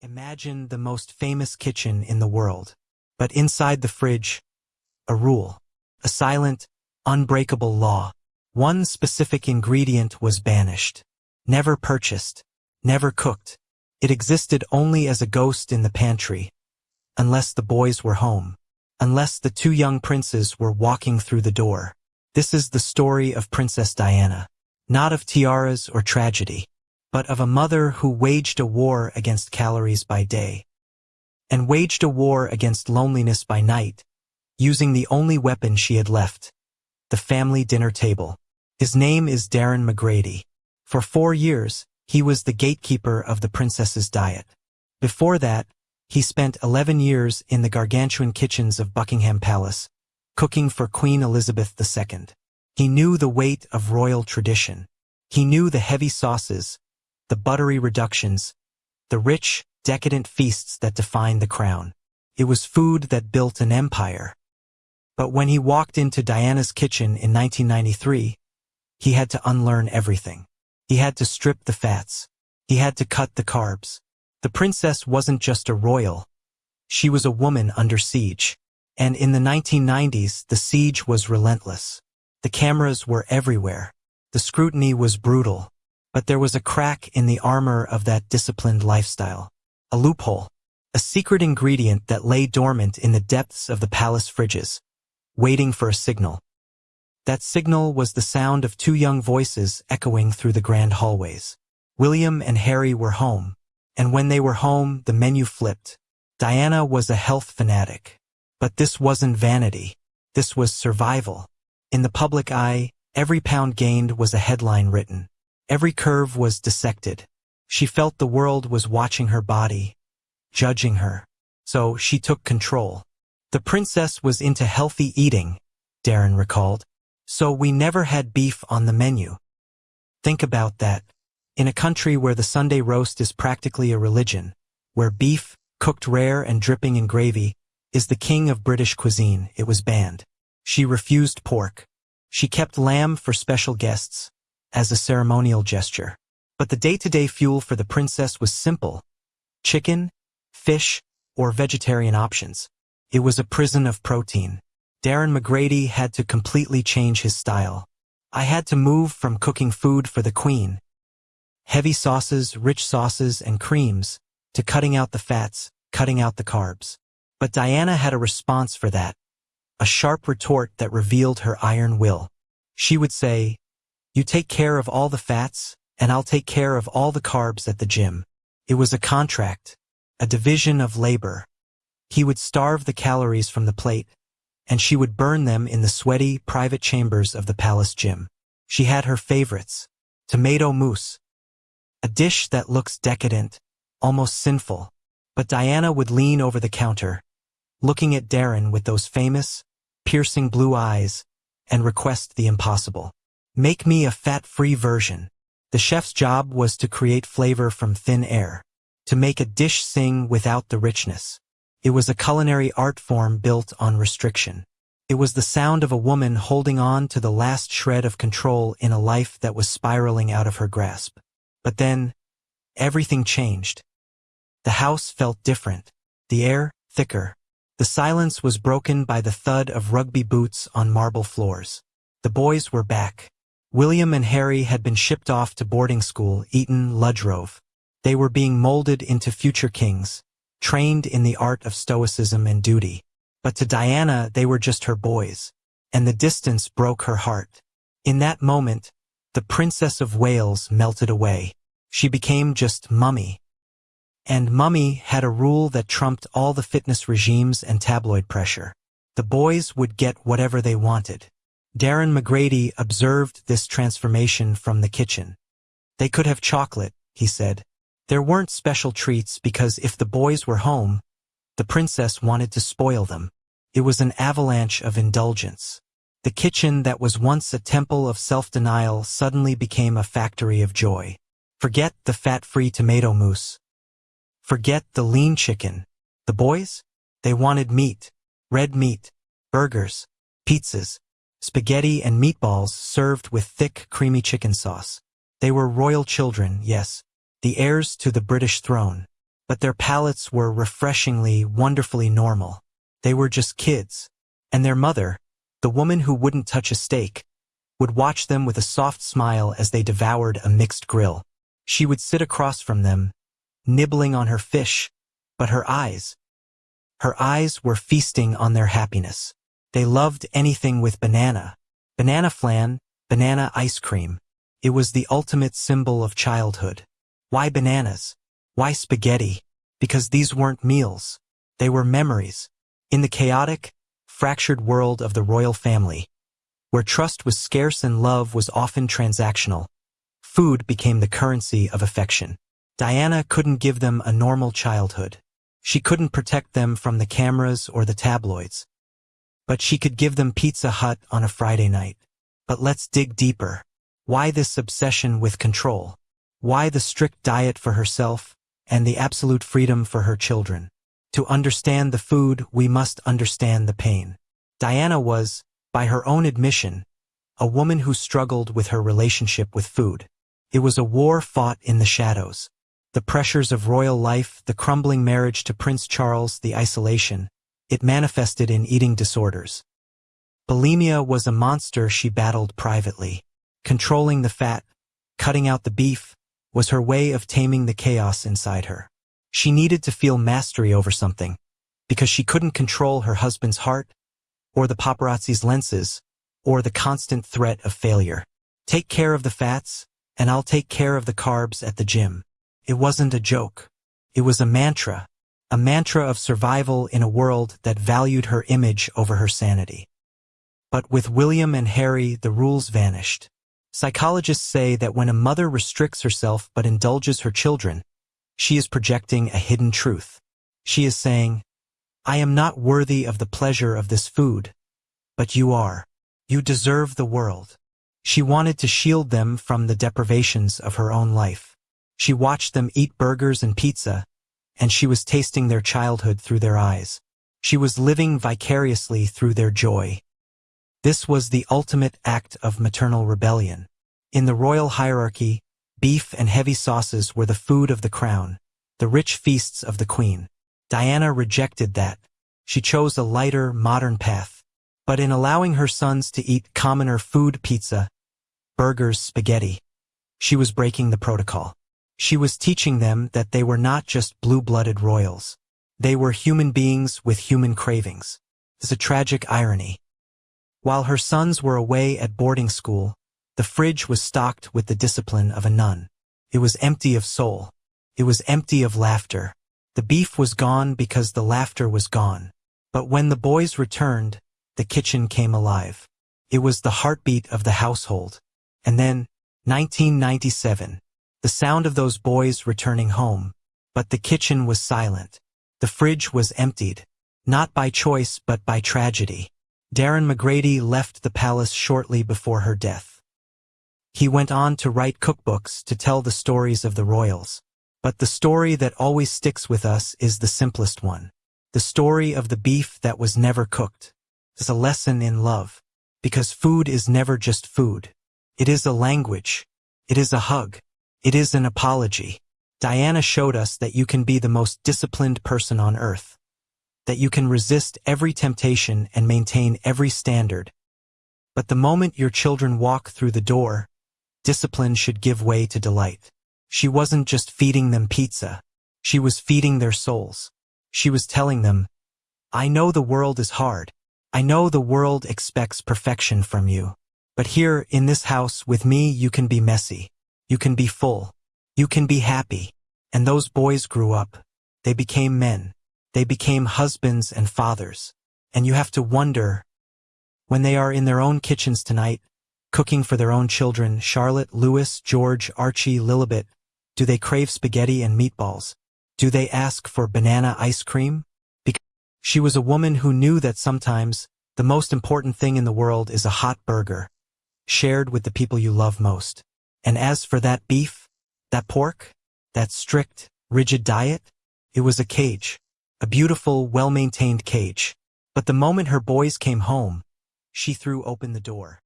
Imagine the most famous kitchen in the world. But inside the fridge, a rule. A silent, unbreakable law. One specific ingredient was banished. Never purchased. Never cooked. It existed only as a ghost in the pantry. Unless the boys were home. Unless the two young princes were walking through the door. This is the story of Princess Diana. Not of tiaras or tragedy, but of a mother who waged a war against calories by day, and waged a war against loneliness by night, using the only weapon she had left, the family dinner table. His name is Darren McGrady. For 4 years, he was the gatekeeper of the princess's diet. Before that, he spent 11 years in the gargantuan kitchens of Buckingham Palace, cooking for Queen Elizabeth II. He knew the weight of royal tradition. He knew the heavy sauces, the buttery reductions, the rich, decadent feasts that defined the crown. It was food that built an empire. But when he walked into Diana's kitchen in 1993, he had to unlearn everything. He had to strip the fats. He had to cut the carbs. The princess wasn't just a royal. She was a woman under siege. And in the 1990s, the siege was relentless. The cameras were everywhere. The scrutiny was brutal. But there was a crack in the armor of that disciplined lifestyle. A loophole. A secret ingredient that lay dormant in the depths of the palace fridges, waiting for a signal. That signal was the sound of two young voices echoing through the grand hallways. William and Harry were home. And when they were home, the menu flipped. Diana was a health fanatic. But this wasn't vanity. This was survival. In the public eye, every pound gained was a headline written. Every curve was dissected. She felt the world was watching her body, judging her. So she took control. The princess was into healthy eating, Darren recalled. So we never had beef on the menu. Think about that. In a country where the Sunday roast is practically a religion, where beef, cooked rare and dripping in gravy, is the king of British cuisine, it was banned. She refused pork. She kept lamb for special guests, as a ceremonial gesture. But the day-to-day fuel for the princess was simple: chicken, fish, or vegetarian options. It was a prison of protein. Darren McGrady had to completely change his style. I had to move from cooking food for the queen, heavy sauces, rich sauces, and creams, to cutting out the fats, cutting out the carbs. But Diana had a response for that, a sharp retort that revealed her iron will. She would say, "You take care of all the fats, and I'll take care of all the carbs at the gym." It was a contract, a division of labor. He would starve the calories from the plate, and she would burn them in the sweaty, private chambers of the palace gym. She had her favorites: tomato mousse, a dish that looks decadent, almost sinful. But Diana would lean over the counter, looking at Darren with those famous, piercing blue eyes, and request the impossible. "Make me a fat-free version." The chef's job was to create flavor from thin air, to make a dish sing without the richness. It was a culinary art form built on restriction. It was the sound of a woman holding on to the last shred of control in a life that was spiraling out of her grasp. But then, everything changed. The house felt different. The air, thicker. The silence was broken by the thud of rugby boots on marble floors. The boys were back. William and Harry had been shipped off to boarding school, Eton, Ludgrove. They were being molded into future kings, trained in the art of stoicism and duty. But to Diana, they were just her boys, and the distance broke her heart. In that moment, the Princess of Wales melted away. She became just Mummy. And Mummy had a rule that trumped all the fitness regimes and tabloid pressure. The boys would get whatever they wanted. Darren McGrady observed this transformation from the kitchen. They could have chocolate, he said. There weren't special treats because if the boys were home, the princess wanted to spoil them. It was an avalanche of indulgence. The kitchen that was once a temple of self-denial suddenly became a factory of joy. Forget the fat-free tomato mousse. Forget the lean chicken. The boys? They wanted meat. Red meat. Burgers. Pizzas. Spaghetti and meatballs served with thick, creamy chicken sauce. They were royal children, yes, the heirs to the British throne. but their palates were refreshingly, wonderfully normal. They were just kids. And their mother, the woman who wouldn't touch a steak, would watch them with a soft smile as they devoured a mixed grill. She would sit across from them, nibbling on her fish, but her eyes were feasting on their happiness. They loved anything with banana flan, banana ice cream. It was the ultimate symbol of childhood. Why bananas? Why spaghetti? Because these weren't meals. They were memories. In the chaotic, fractured world of the royal family, where trust was scarce and love was often transactional, food became the currency of affection. Diana couldn't give them a normal childhood. She couldn't protect them from the cameras or the tabloids. But she could give them Pizza Hut on a Friday night. But let's dig deeper. Why this obsession with control? Why the strict diet for herself and the absolute freedom for her children? To understand the food, we must understand the pain. Diana was, by her own admission, a woman who struggled with her relationship with food. It was a war fought in the shadows. The pressures of royal life, the crumbling marriage to Prince Charles, the isolation, it manifested in eating disorders. Bulimia was a monster she battled privately. Controlling the fat, cutting out the beef, was her way of taming the chaos inside her. She needed to feel mastery over something, because she couldn't control her husband's heart, or the paparazzi's lenses, or the constant threat of failure. Take care of the fats, and I'll take care of the carbs at the gym. It wasn't a joke. It was a mantra of survival in a world that valued her image over her sanity. But with William and Harry, the rules vanished. Psychologists say that when a mother restricts herself but indulges her children, she is projecting a hidden truth. She is saying, I am not worthy of the pleasure of this food, but you are. You deserve the world. She wanted to shield them from the deprivations of her own life. She watched them eat burgers and pizza, and she was tasting their childhood through their eyes. She was living vicariously through their joy. This was the ultimate act of maternal rebellion. In the royal hierarchy, beef and heavy sauces were the food of the crown, the rich feasts of the queen. Diana rejected that. She chose a lighter, modern path. But in allowing her sons to eat commoner food, pizza, burgers, spaghetti, she was breaking the protocol. She was teaching them that they were not just blue-blooded royals. They were human beings with human cravings. It's a tragic irony. While her sons were away at boarding school, the fridge was stocked with the discipline of a nun. It was empty of soul. It was empty of laughter. The beef was gone because the laughter was gone. But when the boys returned, the kitchen came alive. It was the heartbeat of the household. And then, 1997, the sound of those boys returning home. But the kitchen was silent. The fridge was emptied. Not by choice, but by tragedy. Darren McGrady left the palace shortly before her death. He went on to write cookbooks to tell the stories of the royals. But the story that always sticks with us is the simplest one. The story of the beef that was never cooked. It's a lesson in love. Because food is never just food. It is a language. It is a hug. It is an apology. Diana showed us that you can be the most disciplined person on earth. That you can resist every temptation and maintain every standard. But the moment your children walk through the door, discipline should give way to delight. She wasn't just feeding them pizza. She was feeding their souls. She was telling them, I know the world is hard. I know the world expects perfection from you. But here, in this house, with me, you can be messy. You can be full. You can be happy. And those boys grew up. They became men. They became husbands and fathers. And you have to wonder, when they are in their own kitchens tonight, cooking for their own children, Charlotte, Louis, George, Archie, Lilibet, do they crave spaghetti and meatballs? Do they ask for banana ice cream? Because she was a woman who knew that sometimes the most important thing in the world is a hot burger, shared with the people you love most. And as for that beef, that pork, that strict, rigid diet, it was a cage. A beautiful, well-maintained cage. But the moment her boys came home, she threw open the door.